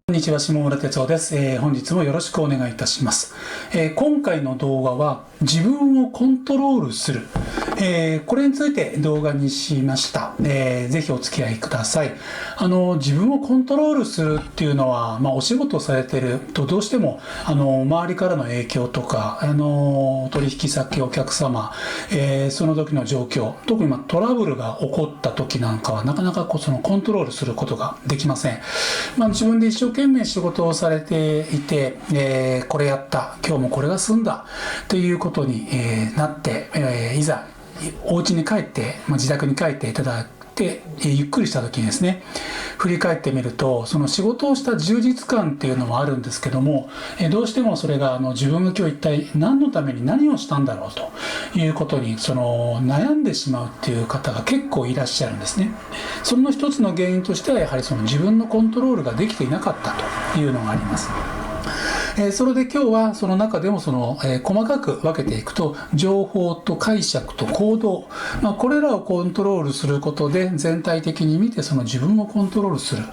こんにちは、下村哲夫です。本日もよろしくお願いいたします。今回の動画は自分をコントロールする、これについて動画にしました。ぜひお付き合いください。自分をコントロールするっていうのは、お仕事をされているとどうしても周りからの影響とか取引先お客様、その時の状況、特にトラブルが起こった時なんかはなかなかそのコントロールすることができません。自分で一生懸命仕事をされていて、これやった、今日もこれが済んだということに、なって、いざお家に帰って、自宅に帰っていただいて、ゆっくりした時にですね、振り返ってみるとその仕事をした充実感っていうのもあるんですけども、どうしてもそれが自分が今日一体何のために何をしたんだろうということに悩んでしまうっていう方が結構いらっしゃるんですね。その一つの原因としてはやはり自分のコントロールができていなかったというのがあります。それで今日はその中でも細かく分けていくと、情報と解釈と行動、これらをコントロールすることで全体的に見て自分をコントロールする、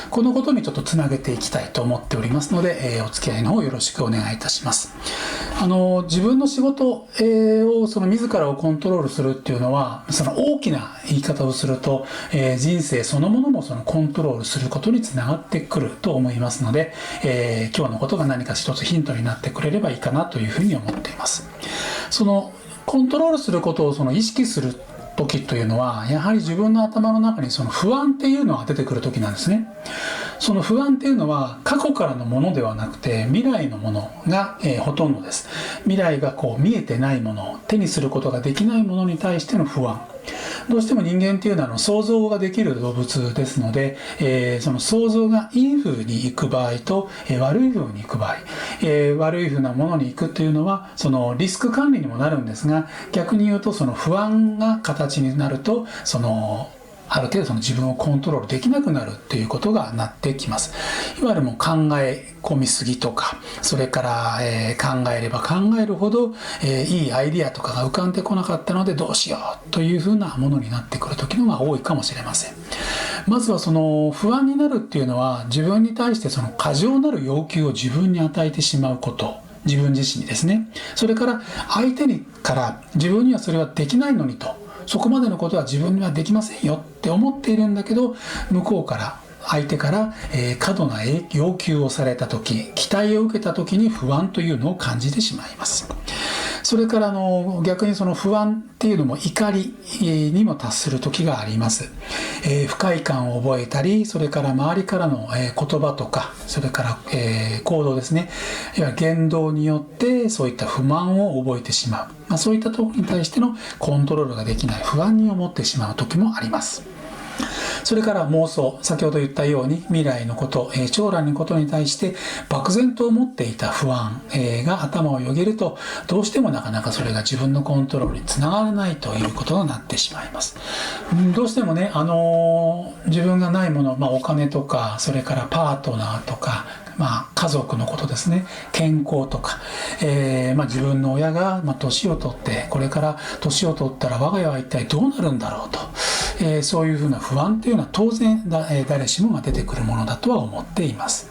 このことにちょっとつなげていきたいと思っておりますので、お付き合いの方よろしくお願いいたします。自分の仕事を自らをコントロールするっていうのは大きな言い方をすると、人生そのものもコントロールすることにつながってくると思いますので、今日のことが何か一つヒントになってくれればいいかなというふうに思っています。コントロールすることを意識する時というのは、やはり自分の頭の中に不安っていうのが出てくる時なんですね。その不安っていうのは過去からのものではなくて未来のものが、ほとんどです。未来が見えてないもの、手にすることができないものに対しての不安。どうしても人間っていうのは想像ができる動物ですので、その想像がいい風にいく場合と、悪い風にいく場合、悪い風なものにいくというのはリスク管理にもなるんですが、逆に言うと不安が形になるとある程度自分をコントロールできなくなるっていうことがなってきます。いわゆる考え込みすぎとか、それから、考えれば考えるほど、いいアイディアとかが浮かんでこなかったのでどうしようというふうなものになってくる時のが多いかもしれません。まずは不安になるっていうのは、自分に対して過剰なる要求を自分に与えてしまうこと、自分自身にですね。それから相手から自分にはそれはできないのにと、そこまでのことは自分にはできませんよって思っているんだけど、向こうから相手から、過度な要求をされた時、期待を受けた時に不安というのを感じてしまいます。それから逆に不安っていうのも怒りにも達する時があります。不快感を覚えたり、それから周りからの言葉とか、それから行動ですね、言動によってそういった不満を覚えてしまう、そういったところに対してのコントロールができない不安に思ってしまう時もあります。それから妄想、先ほど言ったように未来のこと、将来のことに対して漠然と思っていた不安が頭をよぎると、どうしてもなかなかそれが自分のコントロールにつながらないということになってしまいます。どうしてもね、自分がないもの、お金とか、それからパートナーとか、家族のことですね、健康とか、自分の親が年を取って、これから年を取ったら我が家は一体どうなるんだろうと、そういうふうな不安というのは当然誰しもが出てくるものだとは思っています。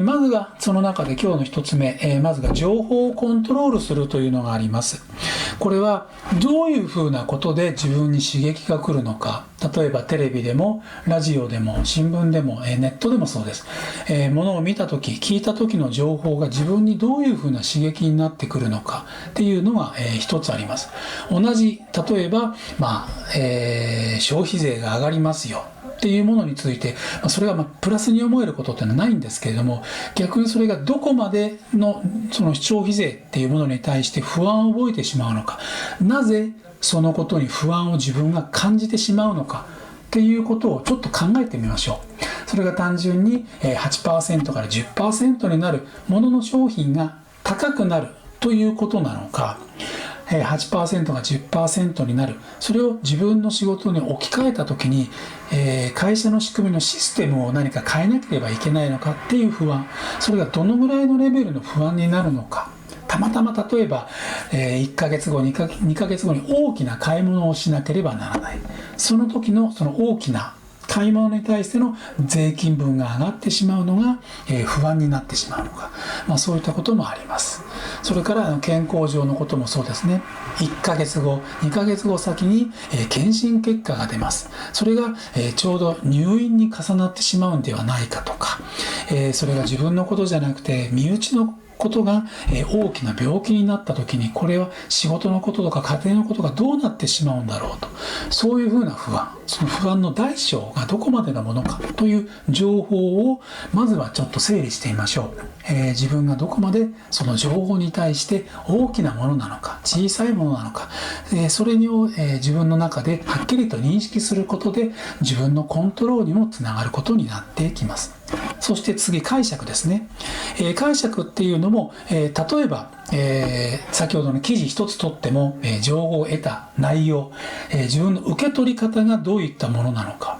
まずがその中で今日の一つ目、まずが情報をコントロールするというのがあります。これはどういうふうなことで自分に刺激が来るのか、例えばテレビでもラジオでも新聞でもネットでもそうです。ものを見た時、聞いた時の情報が自分にどういうふうな刺激になってくるのかっていうのが一つあります。同じ、例えば、消費税が上がりますよっていうものについて、それがプラスに思えることってのはないんですけれども、逆にそれがどこまでの消費税っていうものに対して不安を覚えてしまうのか、なぜそのことに不安を自分が感じてしまうのかっていうことをちょっと考えてみましょう。それが単純に 8% から 10% になるものの商品が高くなるということなのか、8% が 10% になる、それを自分の仕事に置き換えた時に、会社の仕組みのシステムを何か変えなければいけないのかっていう不安、それがどのぐらいのレベルの不安になるのか。たまたま例えば、1ヶ月後2ヶ月後に大きな買い物をしなければならない、その時のその大きな買い物に対しての税金分が上がってしまうのが、不安になってしまうのか、そういったこともあります。それから健康上のこともそうですね。1ヶ月後2ヶ月後先に、検診結果が出ます。それが、ちょうど入院に重なってしまうんではないかとか、それが自分のことじゃなくて身内のことが大きな病気になった時に、これは仕事のこととか家庭のことがどうなってしまうんだろうと、そういうふうな不安、その不安の大小がどこまでのものかという情報をまずはちょっと整理してみましょう。自分がどこまでその情報に対して大きなものなのか小さいものなのか、それを自分の中ではっきりと認識することで自分のコントロールにもつながることになっていきます。そして次、解釈ですね。解釈っていうのも、例えば、先ほどの記事一つとっても、情報を得た内容、自分の受け取り方がどういったものなのか、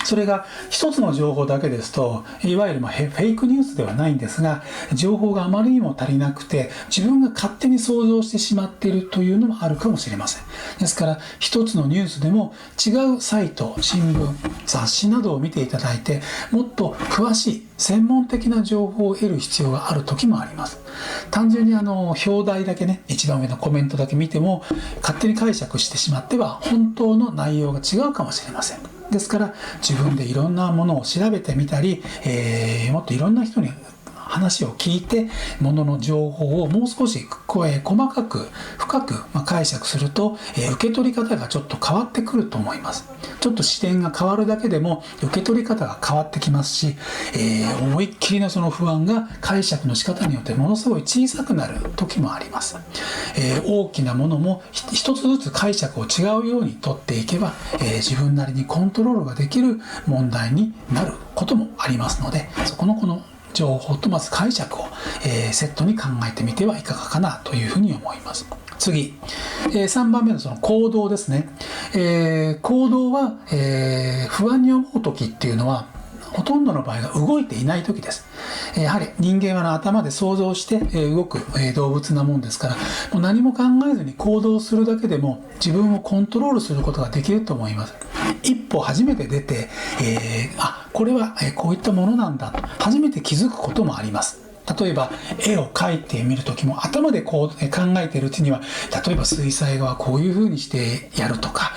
それが一つの情報だけですと、いわゆるフェイクニュースではないんですが、情報があまりにも足りなくて自分が勝手に想像してしまっているというのもあるかもしれません。ですから一つのニュースでも違うサイト、新聞、雑誌などを見ていただいて、もっと詳しい専門的な情報を得る必要がある時もあります。単純に表題だけね、一番上のコメントだけ見ても勝手に解釈してしまっては本当の内容が違うかもしれません。ですから自分でいろんなものを調べてみたり、もっといろんな人に話を聞いて物の情報をもう少し細かく深く解釈すると、受け取り方がちょっと変わってくると思います。ちょっと視点が変わるだけでも受け取り方が変わってきますし、思いっきりのその不安が解釈の仕方によってものすごい小さくなる時もあります。大きなものも一つずつ解釈を違うように取っていけば、自分なりにコントロールができる問題になることもありますので、そこのこの情報とまず解釈を、セットに考えてみてはいかがかなというふうに思います。次、3番目のその行動ですね。行動は、不安に思う時っていうのはほとんどの場合が動いていない時です。やはり人間は頭で想像して動く動物なもんですから、もう何も考えずに行動するだけでも自分をコントロールすることができると思います。一歩初めて出て、これはこういったものなんだと初めて気づくこともあります。例えば絵を描いてみるときも頭でこう考えているうちには、例えば水彩画はこういうふうにしてやるとか、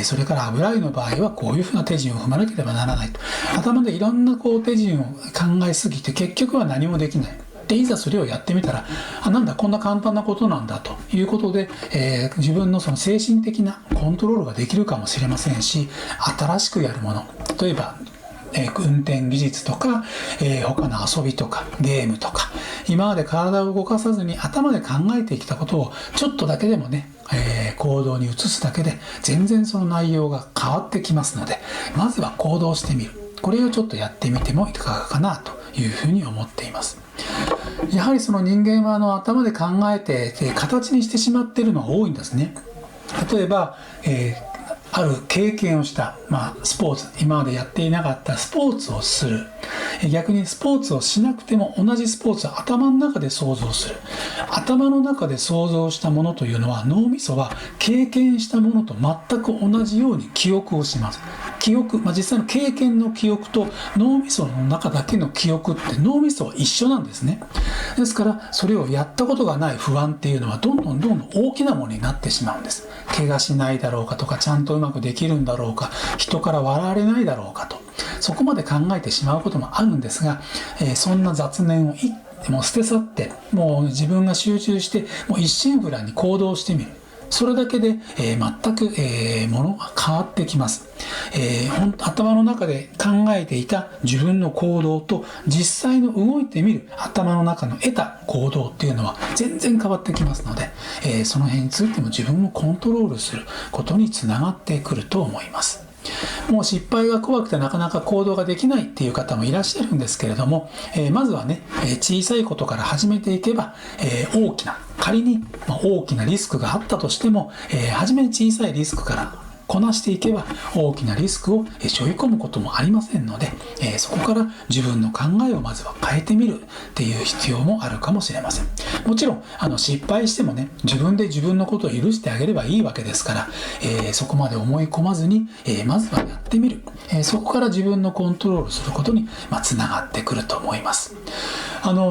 それから油絵の場合はこういうふうな手順を踏まなければならないと、頭でいろんな手順を考えすぎて結局は何もできない。でいざそれをやってみたら、なんだこんな簡単なことなんだということで、自分のその精神的なコントロールができるかもしれませんし、新しくやるもの、例えば運転技術とか、他の遊びとかゲームとか、今まで体を動かさずに頭で考えてきたことをちょっとだけでもね、行動に移すだけで全然その内容が変わってきますので、まずは行動してみる、これをちょっとやってみてもいかがかなというふうに思っています。やはりその人間は頭で考えて形にしてしまっているのが多いんですね。例えば、ある経験をした、スポーツ、今までやっていなかったスポーツをする。逆にスポーツをしなくても同じスポーツを頭の中で想像する。頭の中で想像したものというのは、脳みそは経験したものと全く同じように記憶をします。記憶、実際の経験の記憶と脳みその中だけの記憶って脳みそは一緒なんですね。ですからそれをやったことがない不安っていうのはどんどん大きなものになってしまうんです。怪我しないだろうかとか、ちゃんとうまくできるんだろうか、人から笑われないだろうかと、そこまで考えてしまうこともあるんですが、そんな雑念をもう捨て去って、もう自分が集中してもう一心不乱に行動してみる。それだけで、全く、ものが変わってきます。頭の中で考えていた自分の行動と実際の動いてみる頭の中の得た行動っていうのは全然変わってきますので、その辺についても自分をコントロールすることにつながってくると思います。もう失敗が怖くてなかなか行動ができないっていう方もいらっしゃるんですけれども、まずはね、小さいことから始めていけば、仮に大きなリスクがあったとしても、初めに小さいリスクからこなしていけば大きなリスクを背負い込むこともありませんので、そこから自分の考えをまずは変えてみるっていう必要もあるかもしれません。もちろん失敗してもね、自分で自分のことを許してあげればいいわけですから、そこまで思い込まずに、まずはやってみる、そこから自分のコントロールすることにつながってくると思います。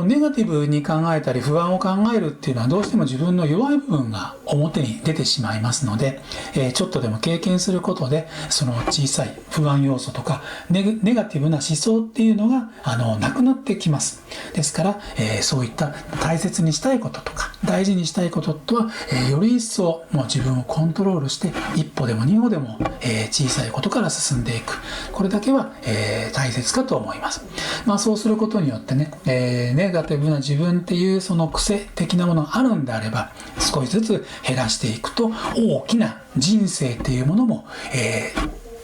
ネガティブに考えたり不安を考えるっていうのはどうしても自分の弱い部分が表に出てしまいますので、ちょっとでも経験することでその小さい不安要素とかネガティブな思想っていうのがなくなってきます。ですから、そういった大切にしたいこととか大事にしたいこととは、より一層もう自分をコントロールして一歩でも二歩でも、小さいことから進んでいく、これだけは、大切かと思います。そうすることによってね、ネガティブな自分っていうその癖的なものがあるんであれば少しずつ減らしていくと大きな人生っていうものも、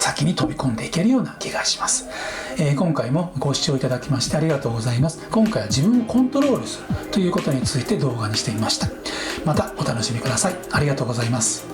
先に飛び込んでいけるような気がします。今回もご視聴いただきましてありがとうございます。今回は自分をコントロールするということについて動画にしてみました。またお楽しみください。ありがとうございます。